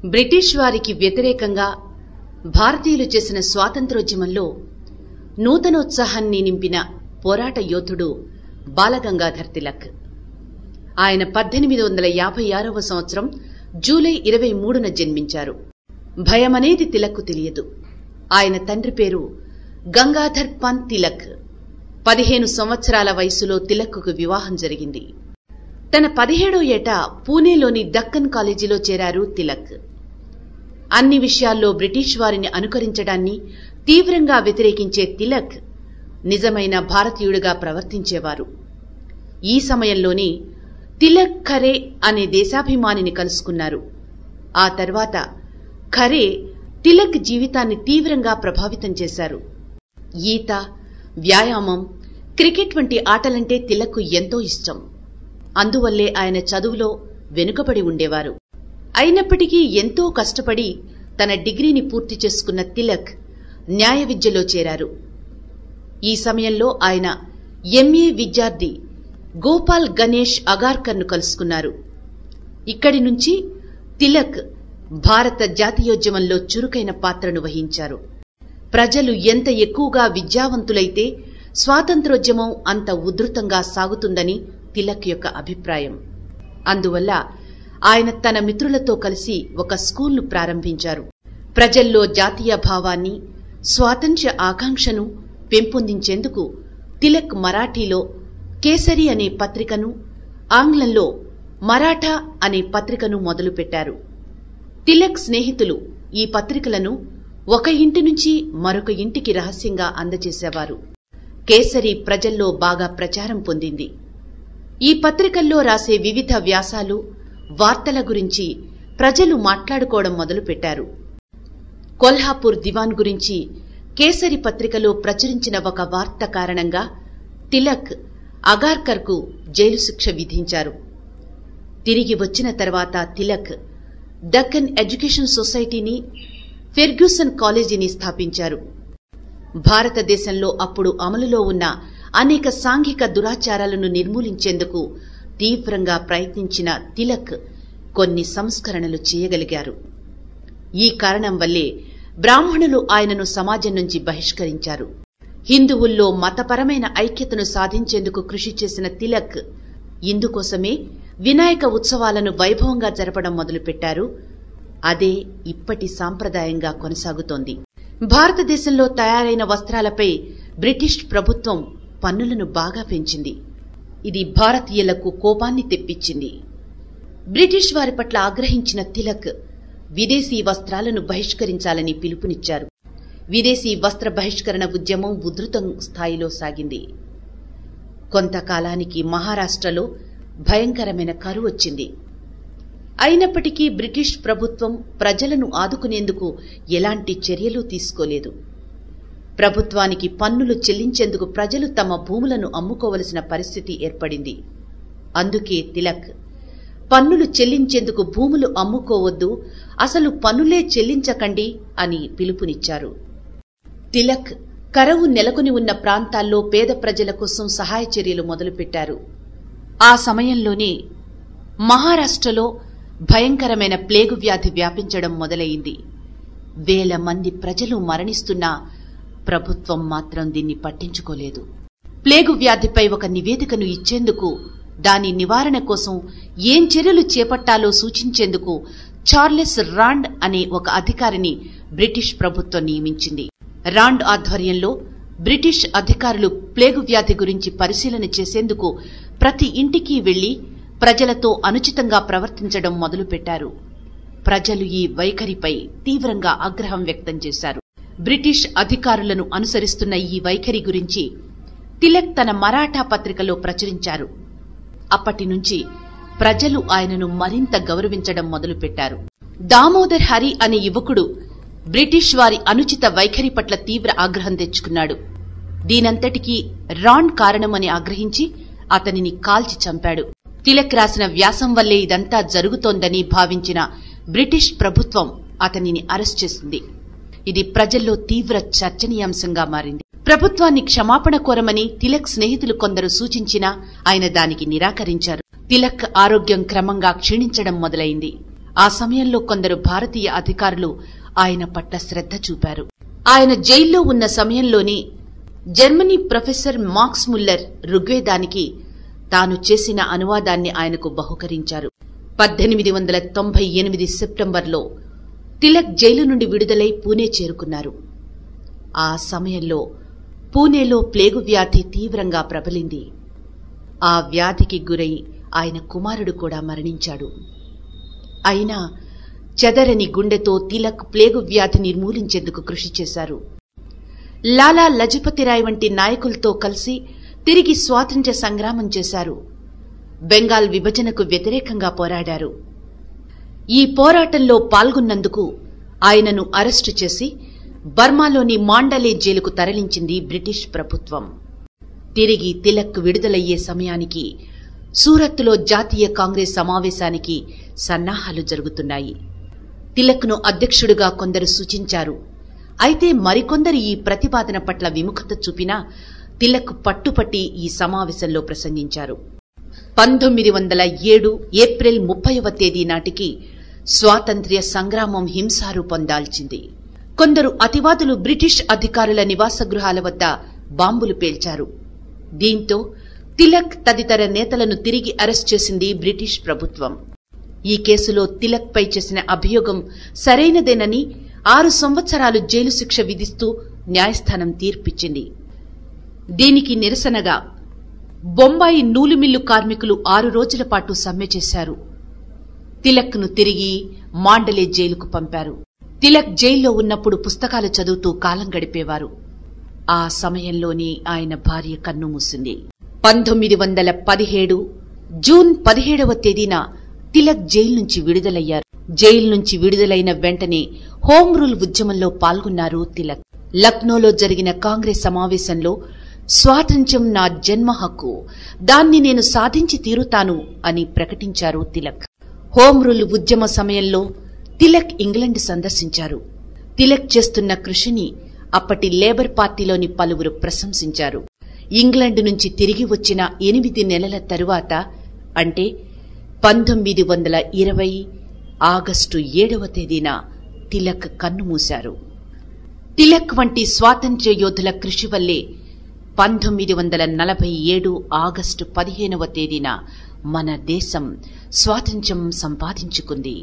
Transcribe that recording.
British వారికి వ్యతిరేకంగా భారతీయులు చేసిన స్వాతంత్ర్యోద్యమంలో నూతనోత్సాహాన్ని నింపిన పోరాట యోధుడు బాలగంగాధర్ తిలక్. ఆయన 1856వ సంవత్సరం జూలై 23న జన్మించారు. భయమనేది తిలక్కు తెలియదు. ఆయన తండ్రి పేరు గంగాధర్ పంత్ తిలక్. 15 సంవత్సరాల వయసులో తిలక్కు వివాహం జరిగింది. తన 17వ ఏట పూణేలోని దక్కన్ కాలేజీలో చేరారు తిలక్. అన్ని విషయాల్లో బ్రిటిష్ వారిని అనుకరించడాన్ని తీవ్రంగా వ్యతిరేకించే తిలక్ నిజమైన భారతీయుడిగా ప్రవర్తించేవారు. ఈ సమయంలోనే తిలక్ ఖరే అనే దేశాభిమానిని కలుసుకున్నారు. ఆ తర్వాత ఖరే తిలక్ జీవితాన్ని తీవ్రంగా ప్రభావితం చేశారు. ఈత, వ్యాయామం, క్రికెట్ వంటి ఆటలంటే తిలక్కు ఎంతో ఇష్టం. అందువల్లే ఆయన చదువులో వెనుకబడి ఉండేవారు. అయినప్పటికీ ఎంతో కష్టపడి తన డిగ్రీని పూర్తి చేసుకున్న తిలక్ న్యాయ విద్యలో చేరారు. ఈ సమయంలో ఆయన ఎంఏ విద్యార్థి గోపాల్ గణేష్ అగార్కర్ను కలుసుకున్నారు. ఇక్కడి నుంచి తిలక్ భారత జాతీయోద్యమంలో చురుకైన పాత్రను వహించారు. ప్రజలు ఎంత ఎక్కువగా విద్యావంతులైతే స్వాతంత్ర్యోద్యమం అంత ఉధృతంగా సాగుతుందని తిలక్ యొక్క అభిప్రాయం. అందువల్ల ఆయన తన మిత్రులతో కలిసి ఒక స్కూల్ను ప్రారంభించారు. ప్రజల్లో జాతీయ భావాన్ని, స్వాతంత్ర్య ఆకాంక్షను పెంపొందించేందుకు తిలక్ మరాఠీలో కేసరి అనే పత్రికను, ఆంగ్లంలో మరాఠా అనే పత్రికను మొదలుపెట్టారు. తిలక్ స్నేహితులు ఈ పత్రికలను ఒక ఇంటి నుంచి మరొక ఇంటికి రహస్యంగా అందజేసేవారు. కేసరి ప్రజల్లో బాగా ప్రచారం పొందింది. ఈ పత్రికల్లో రాసే వివిధ వ్యాసాలు, వార్తల గురించి ప్రజలు మాట్లాడుకోవడం మొదలుపెట్టారు. కొల్హాపూర్ దివాన్ గురించి కేసరి పత్రికలో ప్రచురించిన ఒక వార్త కారణంగా తిలక్ అగార్కర్కు జైలు శిక్ష విధించారు. తిరిగి వచ్చిన తర్వాత తిలక్ దక్కన్ ఎడ్యుకేషన్ సొసైటీని, ఫెర్గ్యూసన్ కాలేజీని స్థాపించారు. భారతదేశంలో అప్పుడు అమలులో ఉన్న అనేక సాంఘిక దురాచారాలను నిర్మూలించేందుకు తీవ్రంగా ప్రయత్నించిన తిలక్ కొన్ని సంస్కరణలు చేయగలిగారు. ఈ కారణం వల్లే బ్రాహ్మణులు ఆయనను సమాజం నుంచి బహిష్కరించారు. హిందువుల్లో మతపరమైన ఐక్యతను సాధించేందుకు కృషి చేసిన తిలక్ ఇందుకోసమే వినాయక ఉత్సవాలను వైభవంగా జరపడం మొదలుపెట్టారు. అదే ఇప్పటి సాంప్రదాయంగా కొనసాగుతోంది. భారతదేశంలో తయారైన వస్త్రాలపై బ్రిటిష్ ప్రభుత్వం పన్నులను బాగా పెంచింది. ఇది భారతీయులకు కోపాన్ని తెప్పించింది. బ్రిటిష్ వారి పట్ల ఆగ్రహించిన తిలక్ విదేశీ వస్త్రాలను బహిష్కరించాలని పిలుపునిచ్చారు. విదేశీ వస్త్ర బహిష్కరణ ఉద్యమం ఉధృత స్థాయిలో సాగింది. కొంతకాలానికి మహారాష్ట్రలో భయంకరమైన కరువు వచ్చింది. అయినప్పటికీ బ్రిటిష్ ప్రభుత్వం ప్రజలను ఆదుకునేందుకు ఎలాంటి చర్యలు తీసుకోలేదు. ప్రభుత్వానికి పన్నులు చెల్లించేందుకు ప్రజలు తమ భూములను అమ్ముకోవలసిన పరిస్థితి ఏర్పడింది. అందుకే తిలక్ పన్నులు చెల్లించేందుకు భూములు అమ్ముకోవద్దు, అసలు పన్నులే చెల్లించకండి అని పిలుపునిచ్చారు. తిలక్ కరువు నెలకొని ఉన్న ప్రాంతాల్లో పేద ప్రజల కోసం సహాయ చర్యలు మొదలుపెట్టారు. ఆ సమయంలోనే మహారాష్ట్రలో భయంకరమైన ప్లేగు వ్యాధి వ్యాపించడం మొదలైంది. వేల మంది ప్రజలు మరణిస్తున్నా ప్రభుత్వం మాత్రం దీన్ని పట్టించుకోలేదు. ప్లేగు వ్యాధిపై ఒక నివేదికను ఇచ్చేందుకు, దాని నివారణ కోసం ఏం చర్యలు చేపట్టాలో సూచించేందుకు చార్లెస్ రాండ్ అనే ఒక అధికారిని బ్రిటిష్ ప్రభుత్వం నియమించింది. రాండ్ ఆధ్వర్యంలో బ్రిటిష్ అధికారులు ప్లేగు వ్యాధి గురించి పరిశీలన చేసేందుకు ప్రతి ఇంటికి వెళ్లి ప్రజలతో అనుచితంగా ప్రవర్తించడం మొదలుపెట్టారు. ప్రజలు ఈ వైఖరిపై తీవ్రంగా ఆగ్రహం వ్యక్తం చేశారు. బ్రిటిష్ అధికారులను అనుసరిస్తున్న ఈ వైఖరి గురించి తిలక్ తన మరాఠా పత్రికలో ప్రచురించారు. అప్పటి నుంచి ప్రజలు ఆయనను మరింత గౌరవించడం మొదలుపెట్టారు. దామోదర్ హరి అనే యువకుడు బ్రిటిష్ వారి అనుచిత వైఖరి పట్ల తీవ్ర ఆగ్రహం తెచ్చుకున్నాడు. దీనంతటికీ రాండ్ కారణమని ఆగ్రహించి అతనిని కాల్చి చంపాడు. తిలక్ రాసిన వ్యాసం వల్లే ఇదంతా జరుగుతోందని భావించిన బ్రిటిష్ ప్రభుత్వం అతనిని అరెస్ట్ చేసింది. ఇది ప్రజల్లో తీవ్ర చర్చనీయాంశంగా మారింది. ప్రభుత్వాన్ని క్షమాపణ కోరమని తిలక్ స్నేహితులు కొందరు సూచించినా ఆయన దానికి నిరాకరించారు. తిలక్ ఆరోగ్యం క్రమంగా క్షీణించడం మొదలైంది. ఆ సమయంలో కొందరు భారతీయ అధికారులు ఆయన పట్ల శ్రద్ధ చూపారు. ఆయన జైల్లో ఉన్న సమయంలోనే జర్మనీ ప్రొఫెసర్ మాక్స్ ముల్లర్ ఋగ్వేదానికి తాను చేసిన అనువాదాన్ని ఆయనకు బహుకరించారు. 1898 సెప్టెంబర్లో తిలక్ జైలు నుండి విడుదలై పూణే చేరుకున్నారు. ఆ సమయంలో పూణేలో ప్లేగు వ్యాధి తీవ్రంగా ప్రబలింది. ఆ వ్యాధికి గురై ఆయన కుమారుడు కూడా మరణించాడు. అయినా చెదరని గుండెతో తిలక్ ప్లేగు వ్యాధి నిర్మూలించేందుకు కృషి చేశారు. లాలా లజపతిరాయ్ వంటి నాయకులతో కలిసి తిరిగి స్వాతంత్ర్య సంగ్రామం చేశారు. బెంగాల్ విభజనకు వ్యతిరేకంగా పోరాడారు. ఈ పోరాటంలో పాల్గొన్నందుకు ఆయనను అరెస్టు చేసి బర్మాలోని మాండలే జైలుకు తరలించింది బ్రిటిష్ ప్రభుత్వం. తిరిగి తిలక్ విడుదలయ్యే సమయానికి సూరత్లో జాతీయ కాంగ్రెస్ సమావేశానికి సన్నాహాలు జరుగుతున్నాయి. తిలక్ను అధ్యక్షుడిగా కొందరు సూచించారు. అయితే మరికొందరు ఈ ప్రతిపాదన పట్ల విముఖత చూపినా తిలక్ పట్టుపట్టి ఈ సమావేశంలో ప్రసంగించారు. 1907 ఏప్రిల్ 30వ తేదీ నాటికి స్వాతంత్ర్య సంగ్రామం హింసారూపం దాల్చింది. కొందరు అతివాదులు బ్రిటిష్ అధికారుల నివాస గృహాల వద్ద బాంబులు పేల్చారు. దీంతో తిలక్ తదితర నేతలను తిరిగి అరెస్ట్ చేసింది బ్రిటిష్ ప్రభుత్వం. ఈ కేసులో తిలక్ పై చేసిన అభియోగం సరైనదేనని 6 సంవత్సరాలు జైలు శిక్ష విధిస్తూ న్యాయస్థానం తీర్పిచ్చింది. దీనికి నిరసనగా బొంబాయి నూలుమిల్లు కార్మికులు 6 రోజుల పాటు సమ్మె చేశారు. తిలక్ను తిరిగి మాండలే జైలుకు పంపారు. తిలక్ జైల్లో ఉన్నప్పుడు పుస్తకాలు చదువుతూ కాలం గడిపేవారు. ఆ సమయంలోనే ఆయన భార్య కన్నుమూసింది. 1917 జూన్ 17వ తేదీన తిలక్ జైలు నుంచి విడుదలయ్యారు. జైలు నుంచి విడుదలైన వెంటనే హోం రూల్ ఉద్యమంలో పాల్గొన్నారు తిలక్. లక్నోలో జరిగిన కాంగ్రెస్ సమావేశంలో స్వాతంత్ర్యం నా జన్మ హక్కు, దాన్ని నేను సాధించి తీరుతాను అని ప్రకటించారు తిలక్. హోం రూల్ ఉద్యమ సమయంలో తిలక్ ఇంగ్లండ్ సందర్శించారు. తిలక్ చేస్తున్న కృషిని అప్పటి లేబర్ పార్టీలోని పలువురు ప్రశంసించారు. ఇంగ్లండ్ నుంచి తిరిగి వచ్చిన 8 నెలల తరువాత అంటే 1920 ఆగస్టు 7వ తేదీన తిలక్ కన్నుమూశారు. తిలక్ వంటి స్వాతంత్ర్య యోధుల కృషి వల్లే 1947 ఆగస్టు 15వ తేదీన మన దేశం స్వాతంత్ర్యం సంపాదించుకుంది.